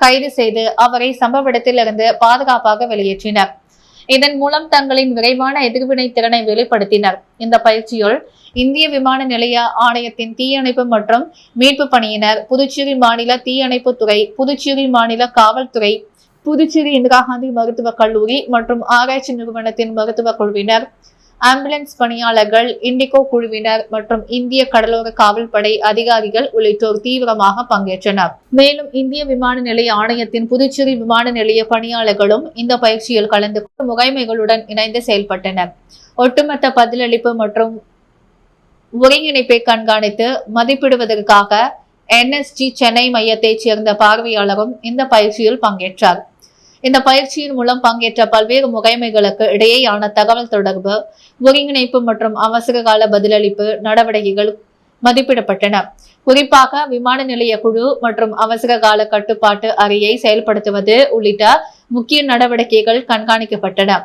கைது செய்து அவரை சம்பவ இடத்திலிருந்து பாதுகாப்பாக வெளியேற்றினர். இதன் மூலம் தங்களின் விரைவான எதிர்வினை திறனை வெளிப்படுத்தினர். இந்த பயிற்சியில் இந்திய விமான நிலைய ஆணையத்தின் தீயணைப்பு மற்றும் மீட்பு பணியினர், புதுச்சேரி மாநில தீயணைப்பு துறை, புதுச்சேரி மாநில காவல்துறை, புதுச்சேரி இந்திரா காந்தி மருத்துவக் கல்லூரி மற்றும் ஆராய்ச்சி நிறுவனத்தின் மருத்துவ குழுவினர், ஆம்புலன்ஸ் பணியாளர்கள், இண்டிகோ குழுவினர் மற்றும் இந்திய கடலோர காவல்படை அதிகாரிகள் உள்ளிட்டோர் தீவிரமாக பங்கேற்றனர். மேலும் இந்திய விமான நிலைய ஆணையத்தின் புதுச்சேரி விமான நிலைய பணியாளர்களும் இந்த பயிற்சியில் கலந்து கொண்டு முகமைகளுடன் இணைந்து செயல்பட்டனர். ஒட்டுமொத்த பதிலளிப்பு மற்றும் ஒருங்கிணைப்பை கண்காணித்து மதிப்பிடுவதற்காக NSG சென்னை மையத்தைச் சேர்ந்த பார்வையாளரும் இந்த பயிற்சியில் பங்கேற்றார். இந்த பயிற்சியின் மூலம் பங்கேற்ற பல்வேறு முகமைகளுக்கு இடையேயான தகவல் தொடர்பு, ஒருங்கிணைப்பு மற்றும் அவசர கால பதிலளிப்பு நடவடிக்கைகள் மதிப்பிடப்பட்டன. குறிப்பாக விமான நிலைய குழு மற்றும் அவசர கால கட்டுப்பாட்டு அறையை செயல்படுத்துவது உள்ளிட்ட முக்கிய நடவடிக்கைகள் கண்காணிக்கப்பட்டன.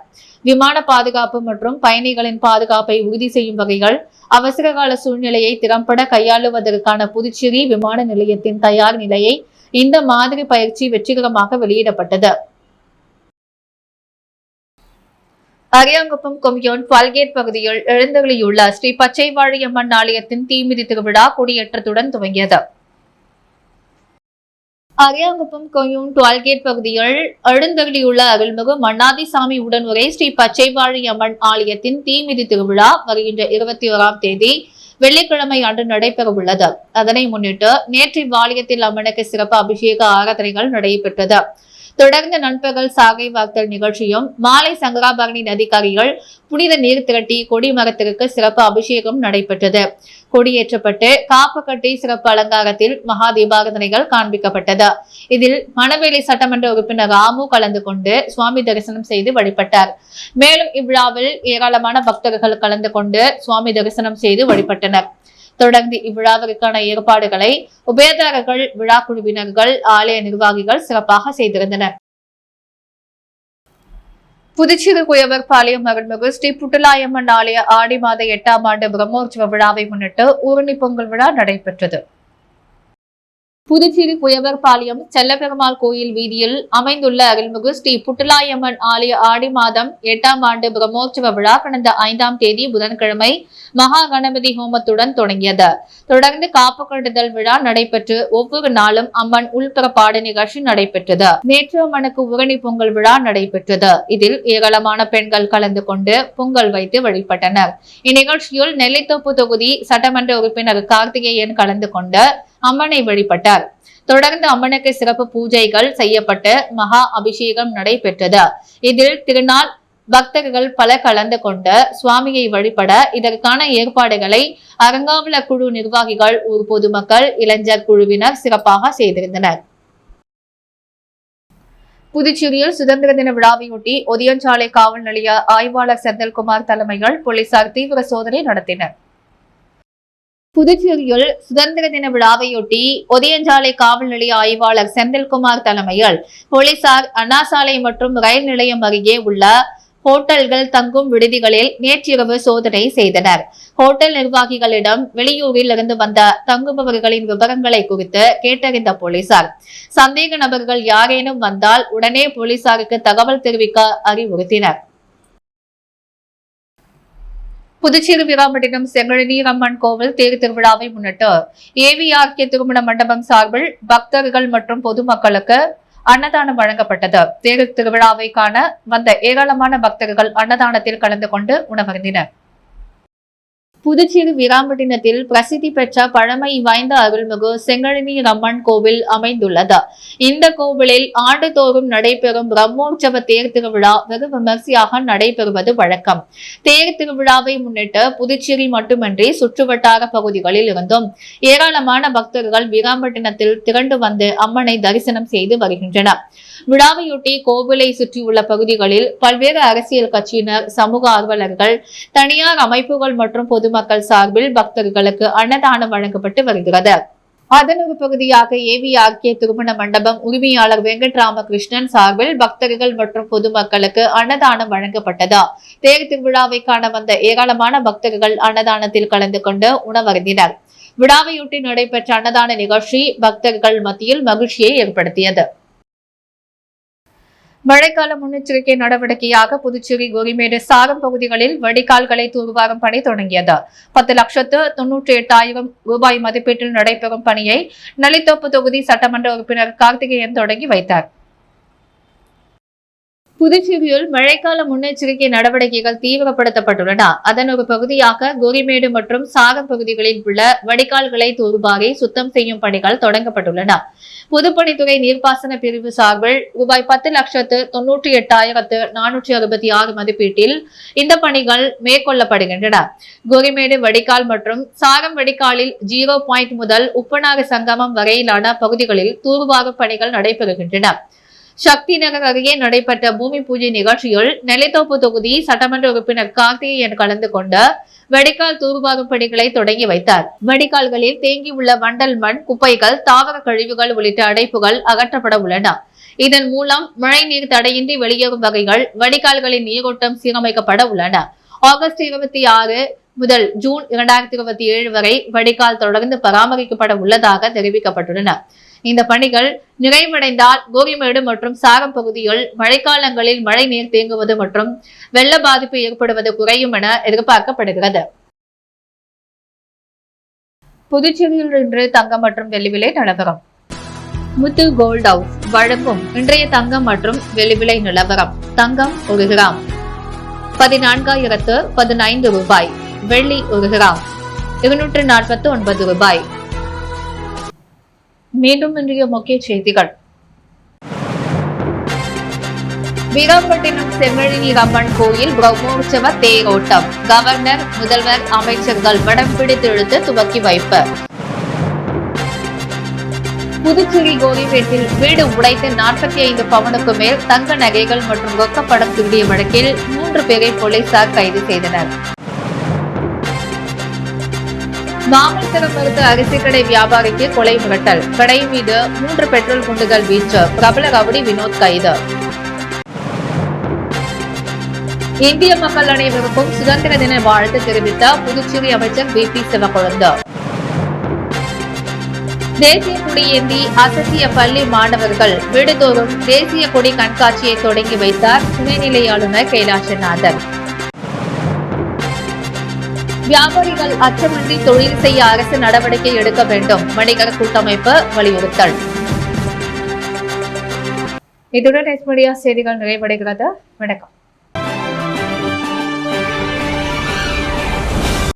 விமான பாதுகாப்பு மற்றும் பயணிகளின் பாதுகாப்பை உறுதி செய்யும் வகைகள் அவசர கால சூழ்நிலையை திறம்பட கையாளுவதற்கான புதுச்சேரி விமான நிலையத்தின் தயார் நிலையை இந்த மாதிரி பயிற்சி வெற்றிகரமாக வெளியிடப்பட்டது. அரியாங்குப்பம் கொம்யூன் பல்கேட் பகுதியில் எழுந்தருளியுள்ள ஸ்ரீ பச்சைவாழியம்மன் ஆலயத்தின் தீமிதி திருவிழா கொடியேற்றத்துடன் துவங்கியது. அரியாங்குப்பம் கொய்யூன் டுவல்கேட் பகுதியில் எழுந்தருளியுள்ள அருள்மிகு மன்னாதிசாமி உடனுரை ஸ்ரீ பச்சைவாழி அம்மன் ஆலயத்தின் தீமிதி திருவிழா வருகின்ற 21ஆம் தேதி வெள்ளிக்கிழமை அன்று நடைபெறவுள்ளது. அதனை முன்னிட்டு நேற்று இவ்வாலயத்தில் அம்மனுக்கு சிறப்பு அபிஷேக ஆராதனைகள் நடைபெற்றது. தொடர்ந்து நண்பகல் சாகை வார்த்தல் நிகழ்ச்சியும் மாலை சங்கராபரணி நதிக்கரைகள் புனித நீர் திரட்டி கொடிமரத்திற்கு சிறப்பு அபிஷேகம் நடைபெற்றது. கொடியேற்றப்பட்டு காப்பு கட்டி சிறப்பு அலங்காரத்தில் மகா தீபாராதனைகள் காண்பிக்கப்பட்டது. இதில் மணவேலி சட்டமன்ற உறுப்பினர் ராமு கலந்து கொண்டு சுவாமி தரிசனம் செய்து வழிபட்டார். மேலும் இவ்விழாவில் ஏராளமான பக்தர்கள் கலந்து கொண்டு சுவாமி தரிசனம் செய்து வழிபட்டனர். தொடர்ந்து இவ்விழாவிற்கான ஏற்பாடுகளை உபயதாரர்கள், விழா குழுவினர்கள், ஆலய நிர்வாகிகள் சிறப்பாக செய்திருந்தனர். புதுச்சேரி குயவர் பாளையம் அருள்மிகு ஸ்ரீ புட்டலாயம்மன் ஆலய ஆடி மாத 8ஆம் ஆண்டு பிரம்மோற்சவ விழாவை முன்னிட்டு ஊரணி பொங்கல் விழா நடைபெற்றது. புதுச்சேரி குயவர் பாளையம் செல்லபெருமாள் கோயில் வீதியில் அமைந்துள்ள அருள்மிகு ஸ்ரீ புட்டலாயம்மன் ஆலய ஆடி மாதம் 8ஆம் ஆண்டு பிரம்மோற்சவ விழா கடந்த 5ஆம் தேதி புதன்கிழமை மகா கணபதி ஹோமத்துடன் தொடங்கியது. தொடர்ந்து காப்பு கட்டுதல் விழா நடைபெற்று ஒவ்வொரு நாளும் அம்மன் உள்புறப்பாடு நிகழ்ச்சி நடைபெற்றது. நேற்று அம்மனுக்கு ஊரணி பொங்கல் விழா நடைபெற்றது. இதில் ஏராளமான பெண்கள் கலந்து கொண்டு பொங்கல் வைத்து வழிபட்டனர். இந்நிகழ்ச்சியில் நெல்லித்தோப்பு தொகுதி சட்டமன்ற உறுப்பினர் கார்த்திகேயன் கலந்து கொண்டு அம்மனை வழிபட்டார். தொடர்ந்து அம்மனுக்கு சிறப்பு பூஜைகள் செய்யப்பட்டு மகா அபிஷேகம் நடைபெற்றது. இதில் திருநாள் பக்தர்கள் பல கலந்து கொண்டு சுவாமியை வழிபட இதற்கான ஏற்பாடுகளை அறங்காவல குழு நிர்வாகிகள், ஊர் பொதுமக்கள், இளைஞர் குழுவினர் சிறப்பாக செய்திருந்தனர். புதுச்சேரியில் சுதந்திர தின விழாவையொட்டி ஒதியஞ்சாலை காவல் நிலைய ஆய்வாளர் செந்தில்குமார் தலைமையில் போலீசார் தீவிர சோதனை நடத்தினர். புதுச்சேரியில் சுதந்திர தின விழாவையொட்டி ஒதியஞ்சாலை காவல் நிலைய ஆய்வாளர் செந்தில்குமார் தலைமையில் போலீசார் அண்ணா சாலை மற்றும் ரயில் நிலையம் அருகே உள்ள ஹோட்டல்கள், தங்கும் விடுதிகளில் நேற்றிரவு சோதனை செய்தனர். ஹோட்டல் நிர்வாகிகளிடம் வெளியூரில் இருந்து வந்த தங்குபவர்களின் விவரங்களை குறித்து கேட்டறிந்த போலீசார் சந்தேக நபர்கள் யாரேனும் வந்தால் உடனே போலீசாருக்கு தகவல் தெரிவிக்க அறிவுறுத்தினர். புதுச்சேரி வீராம்பட்டினம் செங்கழநீர் அம்மன் கோவில் தேர் திருவிழாவை முன்னிட்டு ஏவிஆர்கே திருமண மண்டபம் சார்பில் பக்தர்கள் மற்றும் பொதுமக்களுக்கு அன்னதானம் வழங்கப்பட்டது. தேர் திருவிழாவை காண வந்த ஏராளமான பக்தர்கள் அன்னதானத்தில் கலந்து கொண்டு உணவருந்தினர். புதுச்சேரி வீராம்பட்டினத்தில் பிரசித்தி பெற்ற பழமை வாய்ந்த அருள்மிகு செங்கழநீர் அம்மன் கோவில் அமைந்துள்ளது. இந்த கோவிலில் ஆண்டுதோறும் நடைபெறும் பிரம்மோற்சவ தேர் திருவிழா வெகு விமர்சையாக நடைபெறுவது வழக்கம். தேர் திருவிழாவை முன்னிட்டு புதுச்சேரி மட்டுமின்றி சுற்றுவட்டார பகுதிகளில் இருந்தும் ஏராளமான பக்தர்கள் வீராம்பட்டினத்தில் திரண்டு வந்து அம்மனை தரிசனம் செய்து வருகின்றனர். விழாவையொட்டி கோவிலை சுற்றியுள்ள பகுதிகளில் பல்வேறு அரசியல் கட்சியினர், சமூக ஆர்வலர்கள், தனியார் அமைப்புகள் மற்றும் பொதுமக்கள் சார்பில் பக்தர்களுக்கு அன்னதானம் வழங்கப்பட்டு வருகிறது. அதன் ஒரு பகுதியாக ஏவிஆர்கே திருமண மண்டபம் உரிமையாளர் வெங்கட்ராமகிருஷ்ணன் சார்பில் பக்தர்கள் மற்றும் பொதுமக்களுக்கு அன்னதானம் வழங்கப்பட்டது. தேர் திருவிழாவை காண வந்த ஏராளமான பக்தர்கள் அன்னதானத்தில் கலந்து கொண்டு உணவருந்தினர். விழாவையொட்டி நடைபெற்ற அன்னதான நிகழ்ச்சி பக்தர்கள் மத்தியில் மகிழ்ச்சியை ஏற்படுத்தியது. மழைக்கால முன்னெச்சரிக்கை நடவடிக்கையாக புதுச்சேரி கோரிமேடு சாரம் பகுதிகளில் வடிகால்களை தூர்வாரும் பணி தொடங்கியது. 10,98,000 ரூபாய் மதிப்பீட்டில் நடைபெறும் பணியை நெல்லித்தோப்பு தொகுதி சட்டமன்ற உறுப்பினர் கார்த்திகேயன் தொடங்கி வைத்தார். புதுச்சேரியில் மழைக்கால முன்னெச்சரிக்கை நடவடிக்கைகள் தீவிரப்படுத்தப்பட்டுள்ளன. அதன் ஒரு பகுதியாக கோரிமேடு மற்றும் சாரம் பகுதிகளில் உள்ள வடிகால்களை தூர்வாரி சுத்தம் செய்யும் பணிகள் தொடங்கப்பட்டுள்ளன. பொதுப்பணித்துறை நீர்ப்பாசன பிரிவு சார்பில் ரூபாய் 10,98,466 மதிப்பீட்டில் இந்த பணிகள் மேற்கொள்ளப்படுகின்றன. கோரிமேடு வடிகால் மற்றும் சாரம் வடிகாலில் 0 முதல் உப்பனாறு சங்கமம் வரையிலான பகுதிகளில் தூர்வாரும் பணிகள் நடைபெறுகின்றன. சக்தி நகர் அருகே நடைபெற்ற பூமி பூஜை நிகழ்ச்சியில் நெல்லித்தோப்பு தொகுதி சட்டமன்ற உறுப்பினர் கார்த்திகேயன் கலந்து கொண்டு வடிகால் தூர்வாரும் பணிகளை தொடங்கி வைத்தார். வடிகால்களில் தேங்கியுள்ள வண்டல் மண், குப்பைகள், தாவர கழிவுகள் உள்ளிட்ட அடைப்புகள் அகற்றப்பட உள்ளன. இதன் மூலம் மழை நீர் தடையின்றி வெளியேறும் வகைகள் வடிகால்களின் நீரோட்டம் சீரமைக்கப்பட உள்ளன. ஆகஸ்ட் 26 முதல் ஜூன் 2027 வரை வடிகால் தொடர்ந்து பராமரிக்கப்பட உள்ளதாக தெரிவிக்கப்பட்டுள்ளன. இந்த பணிகள் நிறைவடைந்தால் கோரிமேடு மற்றும் சாரம் பகுதியில் மழைக்காலங்களில் மழை நீர் தேங்குவது மற்றும் வெள்ள பாதிப்பு ஏற்படுவது குறையும் என எதிர்பார்க்கப்படுகிறது. புதுச்சேரியில் இன்று தங்கம் மற்றும் வெள்ளி விலை நிலவரம். முத்து கோல்ட் ஹவுஸ் வழங்கும் இன்றைய தங்கம் மற்றும் வெள்ளி விலை நிலவரம். தங்கம் 1 கிராம் 14,015 ரூபாய். வெள்ளி 1 கிராம் 249 ரூபாய். மீண்டும் இன்றைய முக்கிய செய்திகள். வீராம்பட்டினம் செம்மழி அம்மன் கோயில் பிரம்மோற்சவ தேரோட்டம். கவர்னர், முதல்வர், அமைச்சர்கள் வடம் பிடித்து இழுத்து துவக்கி வைப்பு. புதுச்சேரி கோரிமேட்டில் வீடு உடைத்து 45 பவுனுக்கு மேல் தங்க நகைகள் மற்றும் ரொக்கப்படம் திருடிய வழக்கில் 3 பேரை போலீசார் கைது செய்தனர். மாமல்லபுரம் மருத்து அரிசி கடை வியாபாரிக்கு கொலை மிரட்டல். கடை மீது 3 பெட்ரோல் குண்டுகள் வீச்சு. பிரபல ரவுடி வினோத் கைது. இந்திய மக்கள் அனைவருக்கும் சுதந்திர தின வாழ்த்து தெரிவித்த புதுச்சேரி அமைச்சர் VP சிவக்கொழுந்து. தேசிய கொடி ஏந்தி அசத்திய பள்ளி மாணவர்கள் வீடுதோறும் தேசிய கொடி கண்காட்சியை தொடங்கி வைத்தார் துணைநிலை ஆளுநர் கைலாசநாதன். வியாபாரிகள் அச்சமின்றி தொழில் செய்ய அரசு நடவடிக்கை எடுக்க வேண்டும். வணிகர் கூட்டமைப்பு வலியுறுத்தல். இதுடன் மீடியா செய்திகள் நிறைவடைகிறது. வணக்கம்.